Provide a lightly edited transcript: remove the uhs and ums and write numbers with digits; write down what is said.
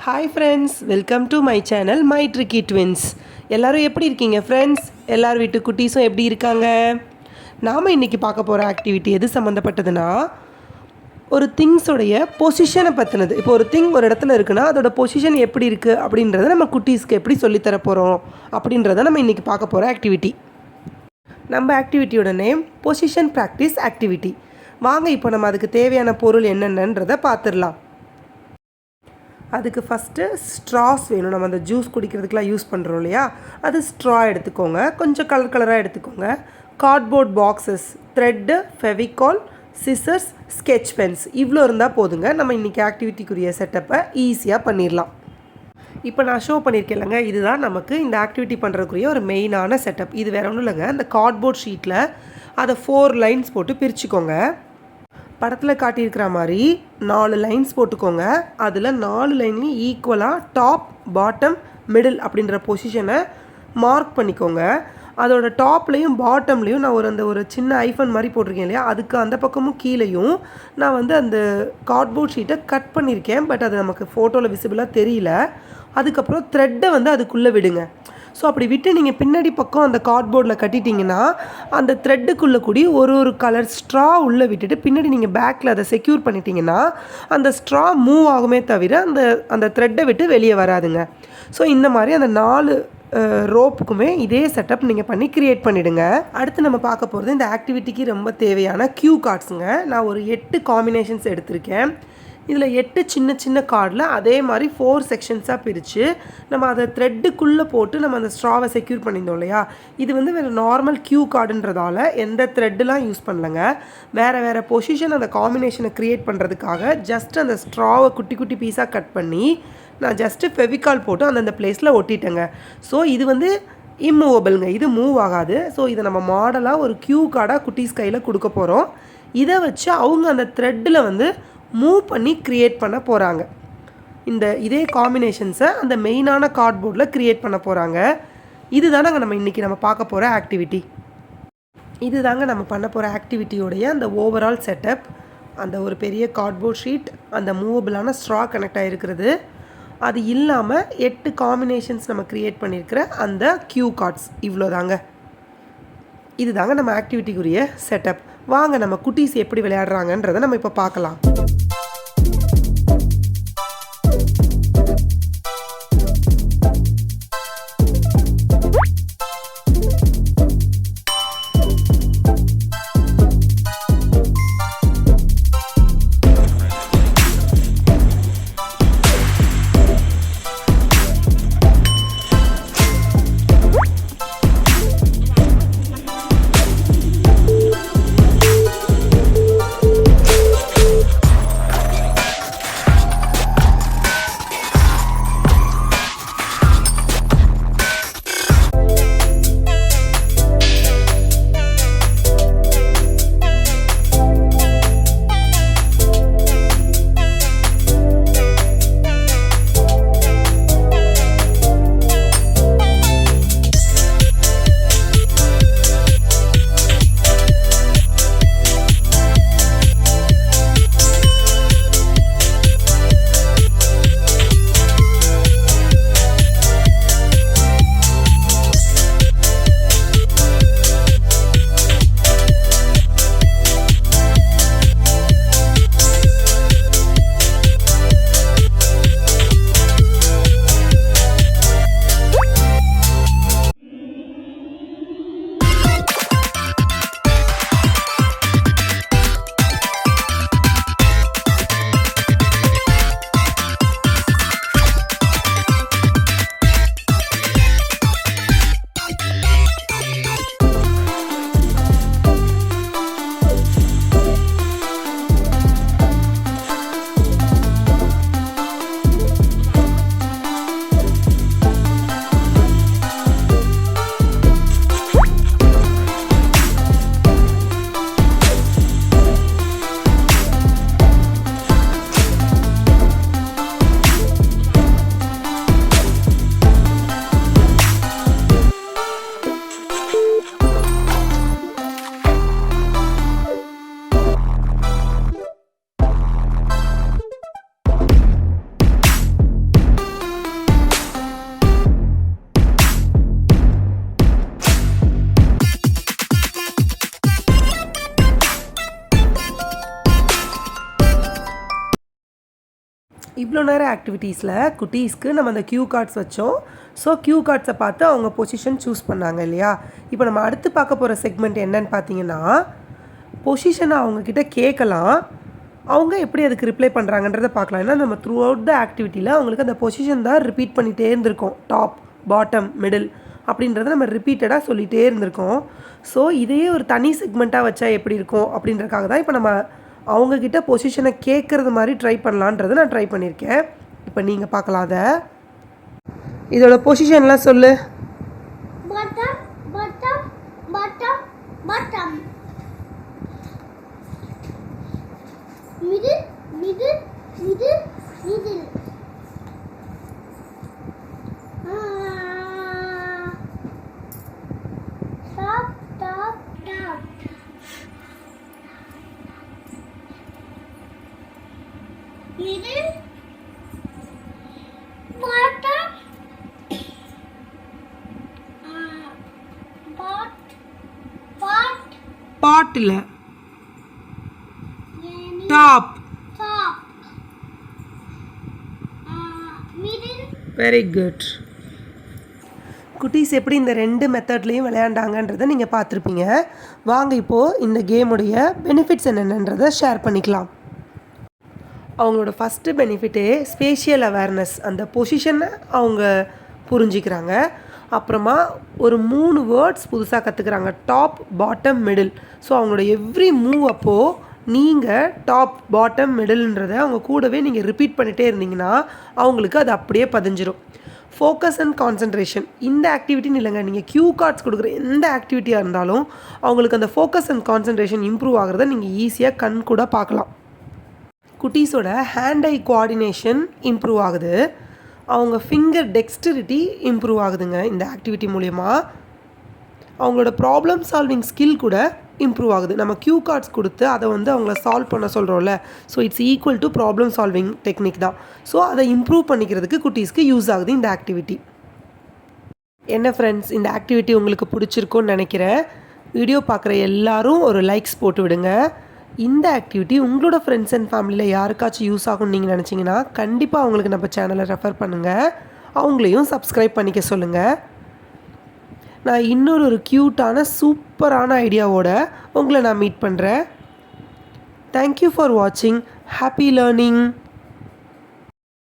Hi friends, welcome to my channel my tricky twins. எல்லோரும் எப்படி இருக்கீங்க ஃப்ரெண்ட்ஸ்? எல்லார் வீட்டு குட்டீஸும் எப்படி இருக்காங்க? நாம் இன்றைக்கி பார்க்க போகிற ஆக்டிவிட்டி எது சம்மந்தப்பட்டதுன்னா, ஒரு திங்ஸோடைய பொசிஷனை பற்றினது. இப்போ ஒரு திங் ஒரு இடத்துல இருக்குன்னா அதோட பொசிஷன் எப்படி இருக்குது அப்படின்றத நம்ம குட்டீஸ்க்கு எப்படி சொல்லித்தர போகிறோம் அப்படின்றத நம்ம இன்றைக்கி பார்க்க போகிற ஆக்டிவிட்டி. நம்ம ஆக்டிவிட்டியோட நேம் பொசிஷன் ப்ராக்டிஸ் ஆக்டிவிட்டி. வாங்க இப்போ நம்ம அதுக்கு தேவையான பொருள் என்னென்னன்றதை பார்த்துடலாம். அதுக்கு ஃபஸ்ட்டு ஸ்ட்ராஸ் வேணும். நம்ம அந்த ஜூஸ் குடிக்கிறதுக்கெலாம் யூஸ் பண்ணுறோம் இல்லையா, அது ஸ்ட்ரா எடுத்துக்கோங்க. கொஞ்சம் கலராக எடுத்துக்கோங்க. Cardboard boxes, thread, Fevicol, scissors, sketch Benz இவ்வளோ இருந்தால் போதுங்க. நம்ம இன்றைக்கி ஆக்டிவிட்டிக்குரிய செட்டப்பை ஈஸியாக பண்ணிடலாம். இப்போ நான் ஷோ பண்ணியிருக்கேன்லங்க, இதுதான் நமக்கு இந்த ஆக்டிவிட்டி பண்ணுறதுக்குரிய ஒரு மெயினான செட்டப். இது வேறு ஒன்றும் இல்லைங்க, அந்த கார்ட்போர்ட் ஷீட்டில் அதை 4 லைன்ஸ் போட்டு பிரிச்சுக்கோங்க. படத்தில் காட்டியிருக்கிற மாதிரி 4 லைன்ஸ் போட்டுக்கோங்க. அதில் 4 லைன்லையும் ஈக்குவலாக டாப், பாட்டம், மிடில் அப்படின்ற பொசிஷனை மார்க் பண்ணிக்கோங்க. அதோட டாப்லேயும் பாட்டம்லேயும் நான் ஒரு சின்ன ஐஃபன் மாதிரி போட்டிருக்கேன் இல்லையா, அதுக்கு அந்த பக்கமும் கீழேயும் நான் அந்த கார்ட்போர்ட் ஷீட்டை கட் பண்ணியிருக்கேன். பட் அது நமக்கு ஃபோட்டோவில் விசிபிளாக தெரியல. அதுக்கப்புறம் த்ரெட்டை அதுக்குள்ளே விடுங்க. ஸோ அப்படி விட்டு நீங்கள் பின்னாடி பக்கம் அந்த கார்ட்போர்டில் கட்டிட்டிங்கன்னா அந்த த்ரெட்டுக்குள்ளே கூடி ஒரு கலர் ஸ்ட்ரா உள்ளே விட்டுட்டு பின்னாடி நீங்கள் பேக்கில் அதை செக்யூர் பண்ணிட்டீங்கன்னா அந்த ஸ்ட்ரா மூவ் ஆகுமே தவிர அந்த த்ரெட்டை விட்டு வெளியே வராதுங்க. ஸோ இந்த மாதிரி அந்த 4 ரோப்புக்குமே இதே செட்டப் நீங்கள் பண்ணி க்ரியேட் பண்ணிவிடுங்க. அடுத்து நம்ம பார்க்க போகிறது இந்த ஆக்டிவிட்டிக்கு ரொம்ப தேவையான க்யூ கார்ட்ஸுங்க. நான் ஒரு 8 காம்பினேஷன்ஸ் எடுத்திருக்கேன். இதில் 8 சின்ன கார்டில் அதே மாதிரி 4 செக்ஷன்ஸாக பிரித்து நம்ம அதை த்ரெட்டுக்குள்ளே போட்டு நம்ம அந்த ஸ்ட்ராவை செக்யூர் பண்ணியிருந்தோம் இல்லையா, இது வேறு நார்மல் க்யூ கார்டுன்றதால எந்த த்ரெட்டுலாம் யூஸ் பண்ணலைங்க. வேறு பொசிஷன் அந்த காம்பினேஷனை க்ரியேட் பண்ணுறதுக்காக ஜஸ்ட் அந்த ஸ்ட்ராவை குட்டி பீஸாக கட் பண்ணி நான் ஜஸ்ட்டு ஃபெவிகால் போட்டு அந்தந்த பிளேஸில் ஒட்டிட்டேங்க. ஸோ இது இம்மூவபிள்ங்க, இது மூவ் ஆகாது. ஸோ இதை நம்ம மாடலாக ஒரு க்யூ கார்டாக குட்டீஸ் கையில் கொடுக்க போகிறோம். இதை வச்சு அவங்க அந்த த்ரெட்டில் மூவ் பண்ணி க்ரியேட் பண்ண போகிறாங்க. இதே காம்பினேஷன்ஸை அந்த மெயினான கார்ட்போர்டில் க்ரியேட் பண்ண போகிறாங்க. இதுதானங்க இன்றைக்கி நம்ம பார்க்க போகிற ஆக்டிவிட்டி. இதுதாங்க நம்ம பண்ண போகிற ஆக்டிவிட்டியோடைய அந்த ஓவரால் செட்டப். அந்த ஒரு பெரிய கார்ட்போர்ட் ஷீட், அந்த மூவபிளான ஸ்ட்ரா கனெக்ட் ஆகிருக்கிறது, அது இல்லாமல் 8 காம்பினேஷன்ஸ் நம்ம க்ரியேட் பண்ணியிருக்கிற அந்த க்யூ கார்ட்ஸ், இவ்வளோ தாங்க. இதுதாங்க நம்ம ஆக்டிவிட்டிக்குரிய செட்டப். வாங்க நம்ம குட்டீஸ் எப்படி விளையாடுறாங்கன்றதை நம்ம இப்போ பார்க்கலாம். இவ்வளோ நேரம் ஆக்டிவிட்டீஸில் குட்டீஸ்க்கு நம்ம அந்த க்யூ கார்ட்ஸ் வச்சோம். ஸோ க்யூ கார்ட்ஸை பார்த்து அவங்க பொசிஷன் சூஸ் பண்ணாங்க இல்லையா? இப்போ நம்ம அடுத்து பார்க்க போகிற செக்மெண்ட் என்னன்னு பார்த்தீங்கன்னா, பொசிஷனை அவங்கக்கிட்ட கேட்கலாம், அவங்க எப்படி அதுக்கு ரிப்ளை பண்ணுறாங்கன்றதை பார்க்கலாம். ஏன்னா நம்ம த்ரூ அவுட் த ஆக்டிவிட்டியில் அவங்களுக்கு அந்த பொசிஷன் தான் ரிப்பீட் பண்ணிகிட்டே இருந்திருக்கோம். டாப், பாட்டம், மிடில் அப்படின்றத நம்ம ரிப்பீட்டடாக சொல்லிகிட்டே இருந்திருக்கோம். ஸோ இதையே ஒரு தனி செக்மெண்ட்டாக வச்சா எப்படி இருக்கும் அப்படின்றக்காக தான் இப்போ நம்ம அவங்கக்கிட்ட பொசிஷனை கேட்குறது மாதிரி ட்ரை பண்ணலான்றதை நான் ட்ரை பண்ணியிருக்கேன். இப்போ நீங்கள் பார்க்கலாம் அதை. இதோட பொசிஷன்லாம் சொல்லு. bottom bottom bottom bottom middle middle middle middle top top top middle bottom பாட் இல்லை, டாப். Very good. குட்டீஸ் எப்படி இந்த 2 மெத்தட்லேயும் விளையாண்டாங்கன்றதை நீங்கள் பார்த்துருப்பீங்க. வாங்க இப்போது இந்த கேமுடைய பெனிஃபிட்ஸ் என்னென்னன்றதை ஷேர் பண்ணிக்கலாம். அவங்களோட ஃபஸ்ட்டு பெனிஃபிட்டே ஸ்பேஷியல் அவேர்னஸ். அந்த பொசிஷனை அவங்க புரிஞ்சிக்கிறாங்க. அப்புறமா ஒரு 3 வேர்ட்ஸ் புதுசாக கற்றுக்குறாங்க. Top, bottom, middle. ஸோ அவங்களோட எவ்ரி மூவ் அப்போது நீங்கள் டாப், பாட்டம், மிடில்ன்றதை அவங்க கூடவே நீங்கள் ரிப்பீட் பண்ணிகிட்டே இருந்தீங்கன்னா அவங்களுக்கு அது அப்படியே பதிஞ்சிரும். Focus and concentration. இந்த ஆக்டிவிட்டின்னு இல்லைங்க, நீங்கள் க்யூ கார்ட்ஸ் கொடுக்குற எந்த ஆக்டிவிட்டியாக இருந்தாலும் அவங்களுக்கு அந்த ஃபோக்கஸ் அண்ட் கான்சன்ட்ரேஷன் இம்ப்ரூவ் ஆகிறத நீங்கள் ஈஸியாக கண் கூட பார்க்கலாம். குட்டீஸோட ஹேண்ட் ஐ கோஆர்டினேஷன் இம்ப்ரூவ் ஆகுது. அவங்க ஃபிங்கர் டெக்ஸ்டரிட்டி இம்ப்ரூவ் ஆகுதுங்க இந்த ஆக்டிவிட்டி மூலயமா. அவங்களோட ப்ராப்ளம் சால்விங் ஸ்கில் கூட இம்ப்ரூவ் ஆகுது. நம்ம க்யூ கார்ட்ஸ் கொடுத்து அதை அவங்கள சால்வ் பண்ண சொல்கிறோம்ல, so it's equal to problem solving technique தான். ஸோ அதை இம்ப்ரூவ் பண்ணிக்கிறதுக்கு குட்டீஸ்க்கு யூஸ் ஆகுது இந்த ஆக்டிவிட்டி. என்ன ஃப்ரெண்ட்ஸ், இந்த ஆக்டிவிட்டி உங்களுக்கு பிடிச்சிருக்குன்னு நினைக்கிறேன். வீடியோ பார்க்குற எல்லாரும் ஒரு லைக்ஸ் போட்டு விடுங்க. இந்த ஆக்டிவிட்டி உங்களோட ஃப்ரெண்ட்ஸ் அண்ட் ஃபேமிலியில் யாருக்காச்சும் யூஸ் ஆகும்னு நீங்கள் நினச்சிங்கன்னா கண்டிப்பாக அவங்களுக்கு நம்ம சேனலை ரெஃபர் பண்ணுங்கள். அவங்களையும் சப்ஸ்கிரைப் பண்ணிக்க சொல்லுங்கள். நான் இன்னொரு க்யூட்டான சூப்பரான ஐடியாவோட உங்களை நான் மீட் பண்ணுறேன். தேங்க்யூ ஃபார் வாட்சிங். Happy learning.